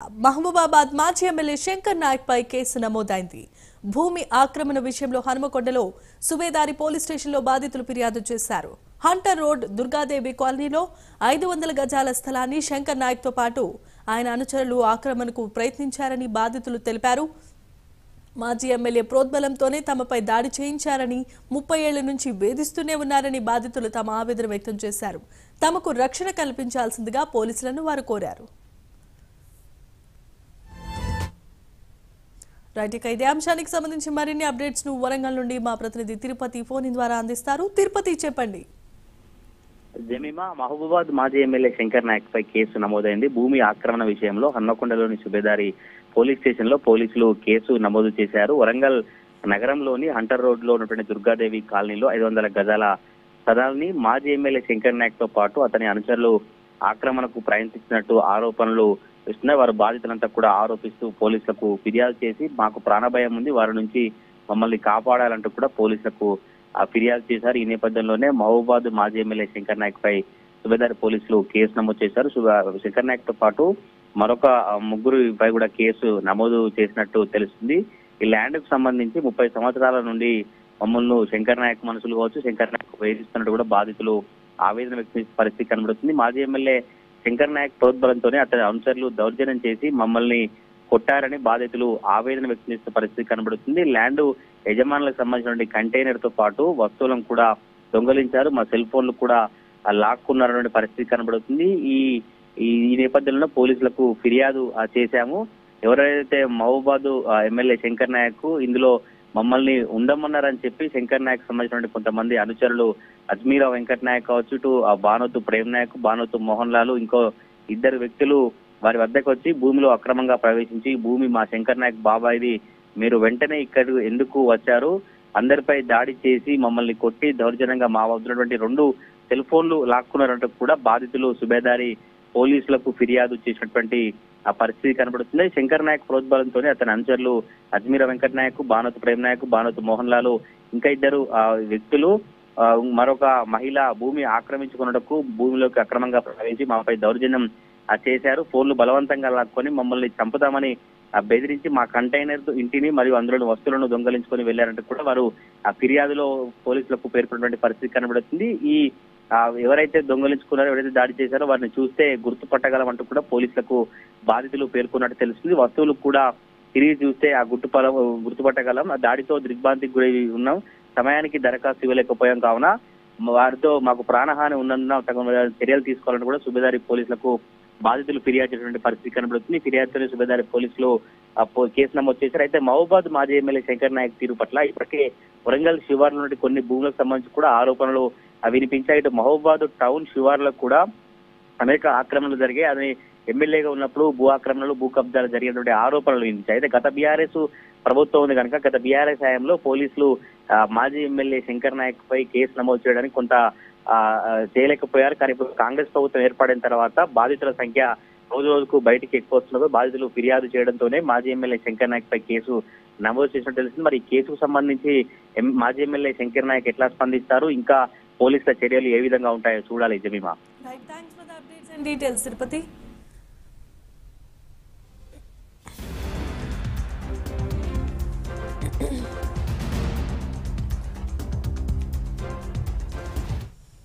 మహబూబాబాద్ మాజీ ఎమ్మెల్యే శంకర్ నాయక్ పై కేసు నమోదైంది. భూమి ఆక్రమణ విషయంలో హనుమకొండలో సుబేదారి పోలీస్ స్టేషన్లో బాధితులు ఫిర్యాదు చేశారు. హంటర్ రోడ్ దుర్గాదేవి కాలనీలో 500 గజాల స్థలాన్ని శంకర్ నాయక్ తో పాటు ఆయన అనుచరులు ఆక్రమణకు ప్రయత్నించారని బాధితులు తెలిపారు. మాజీ ఎమ్మెల్యే ప్రోద్బలంతోనే తమపై దాడి చేయించారని, 30 ఏళ్ల నుంచి వేధిస్తూనే ఉన్నారని బాధితులు తమ ఆవేదన వ్యక్తం చేశారు. తమకు రక్షణ కల్పించాల్సిందిగా పోలీసులను వారు కోరారు. ఇదే అంశానికి సంబంధించి మరిన్ని అప్డేట్స్ ను వరంగల్ నుండి మా ప్రతినిధి తిరుపతి ఫోన్ ద్వారా అందిస్తారు. తిరుపతి, చెప్పండి. జమీమా, మహబూబాబాద్ మాజీ ఎమ్మెల్యే శంకర్ నాయక్ పై కేసు నమోదైంది. భూమి ఆక్రమణ విషయంలో హన్మకొండలోని సుబేదారి పోలీస్ స్టేషన్ లో పోలీసులు కేసు నమోదు చేశారు. వరంగల్ నగరంలోని హంటర్ రోడ్ లో ఉన్నటువంటి దుర్గాదేవి కాలనీలో 500 గజాల స్థలాన్ని మాజీ ఎమ్మెల్యే శంకర్ నాయక్ తో పాటు అతని అనుచరులు ఆక్రమణకు ప్రయత్నించినట్టు ఆరోపణలు వస్తున్నాయి. వారు బాధితులంతా కూడా ఆరోపిస్తూ పోలీసులకు ఫిర్యాదు చేసి మాకు ప్రాణభయం ఉంది, వారి నుంచి మమ్మల్ని కాపాడాలంటూ కూడా పోలీసులకు ఫిర్యాదు చేశారు. ఈ నేపథ్యంలోనే మహబూబాబాద్ మాజీ ఎమ్మెల్యే శంకర్ నాయక్ పై సుబేదారి పోలీసులు కేసు నమోదు చేశారు. శంకర్ నాయక్ తో పాటు మరొక ముగ్గురుపై కూడా కేసు నమోదు చేసినట్టు తెలుస్తుంది. ఈ ల్యాండ్ కు సంబంధించి 30 సంవత్సరాల నుండి మమ్మల్ని శంకర్ నాయక్ మనుషులు కావచ్చు, శంకర్ నాయక్ వేధిస్తున్నట్టు కూడా బాధితులు ఆవేదన వ్యక్తం చేసే పరిస్థితి కనబడుతుంది. మాజీ ఎమ్మెల్యే శంకర్ నాయక్ ప్రోద్బలంతోనే అతని అనుచరులు దౌర్జన్యం చేసి మమ్మల్ని కొట్టారని బాధితులు ఆవేదన వ్యక్తం చేసే పరిస్థితి కనబడుతుంది. ల్యాండ్ యజమానులకు సంబంధించిన కంటైనర్ తో పాటు వస్తువులను కూడా దొంగలించారు, మా సెల్ ఫోన్లు కూడా లాక్కున్నారనే పరిస్థితి కనబడుతుంది. ఈ నేపథ్యంలో పోలీసులకు ఫిర్యాదు చేశాము. ఎవరైతే మహబూబాబాద్ ఎమ్మెల్యే శంకర్ నాయక్ ఇందులో మమ్మల్ని ఉండమన్నారని చెప్పి శంకర్ నాయక్ సంబంధించిన కొంతమంది అనుచరులు అజ్మీరా వెంకట్ నాయక్ కావచ్చు, ఇటు బానోతు ప్రేమ్ నాయక్, బానోతు మోహన్ లాల్, ఇంకో 2 వ్యక్తులు వారి వద్దకు వచ్చి భూమిలో అక్రమంగా ప్రవేశించి భూమి మా శంకర్ నాయక్ బాబాయిది, మీరు వెంటనే ఇక్కడ ఎందుకు వచ్చారు, అందరిపై దాడి చేసి మమ్మల్ని కొట్టి దౌర్జన్యంగా మా వద్ద ఉన్నటువంటి 2 సెల్ ఫోన్లు లాక్కున్నారంటూ కూడా బాధితులు సుబేదారి పోలీసులకు ఫిర్యాదు చేసినటువంటి ఆ పరిస్థితి కనబడుతుంది. శంకర్ నాయక్ ప్రోద్బలంతోనే అతని అనుచరులు అజ్మీరా వెంకట్ నాయక్, బానోతు ప్రేమ్ నాయక్, బానోతు మోహన్ లాల్, ఇంకా 2 వ్యక్తులు మరొక మహిళ భూమి ఆక్రమించుకున్నటకు భూమిలోకి అక్రమంగా ప్రవేశించి మాపై దౌర్జన్యం చేశారు. ఫోన్లు బలవంతంగా లాక్కొని మమ్మల్ని చంపుతామని బెదిరించి మా కంటైనర్ ఇంటిని మరియు అందులోని వస్తువులను దొంగలించుకొని వెళ్లారంటూ కూడా వారు ఆ ఫిర్యాదులో పోలీసులకు పేర్కొన్నటువంటి పరిస్థితి కనబడుతుంది. ఎవరైతే దొంగలించుకున్నారో, ఎవరైతే దాడి చేశారో వారిని చూస్తే గుర్తుపట్టగలం అంటూ కూడా పోలీసులకు బాధితులు పేర్కొన్నట్టు తెలుస్తుంది. వస్తువులు కూడా తిరిగి చూస్తే ఆ గుర్తుపట్టగలం, ఆ దాడితో దిగ్భ్రాంతికి గురై ఉన్నాం, సమయానికి దరఖాస్తు ఇవ్వలేకపోయాం, కావున వారితో మాకు ప్రాణహాని ఉన్నందున తగిన చర్యలు తీసుకోవాలని కూడా సుబేదారి పోలీసులకు బాధితులు ఫిర్యాదు చేసినటువంటి పరిస్థితి కనబడుతుంది. ఫిర్యాదుతోనే సుబేదారి పోలీసులు కేసు నమోదు చేశారు. అయితే మహబూబాబాద్ మాజీ ఎమ్మెల్యే శంకర్ నాయక్ తీరు పట్ల ఇప్పటికే వరంగల్ శివార్ల నుండి కొన్ని భూములకు సంబంధించి కూడా ఆరోపణలు వినిపించాయి. ఇటు మహబూబాబాద్ టౌన్ శివార్లకు కూడా అనేక ఆక్రమణలు జరిగాయి. అది ఎమ్మెల్యేగా ఉన్నప్పుడు భూ ఆక్రమణలు, భూ కబ్జాలు జరిగినటువంటి ఆరోపణలు వినిపించాయి. అయితే గత బీఆర్ఎస్ ప్రభుత్వం ఉంది కనుక గత బీఆర్ఎస్ హయాంలో పోలీసులు మాజీ ఎమ్మెల్యే శంకర్ నాయక్ పై కేసు నమోదు చేయడానికి కొంత చేయలేకపోయారు. కానీ ఇప్పుడు కాంగ్రెస్ ప్రభుత్వం ఏర్పడిన తర్వాత బాధితుల సంఖ్య రోజు రోజుకు బయటికి ఎక్కువ వస్తున్నదో బాధితులు ఫిర్యాదు చేయడంతోనే మాజీ ఎమ్మెల్యే శంకర్ నాయక్ పై కేసు నమోదు చేసినట్టు తెలుస్తుంది. మరి ఈ కేసుకు సంబంధించి మాజీ ఎమ్మెల్యే శంకర్ నాయక్ ఎట్లా స్పందిస్తారు, ఇంకా పోలీసుల చర్యలు ఏ విధంగా ఉంటాయో చూడాలి. Jemimah, thanks for the updates and details Tirupati.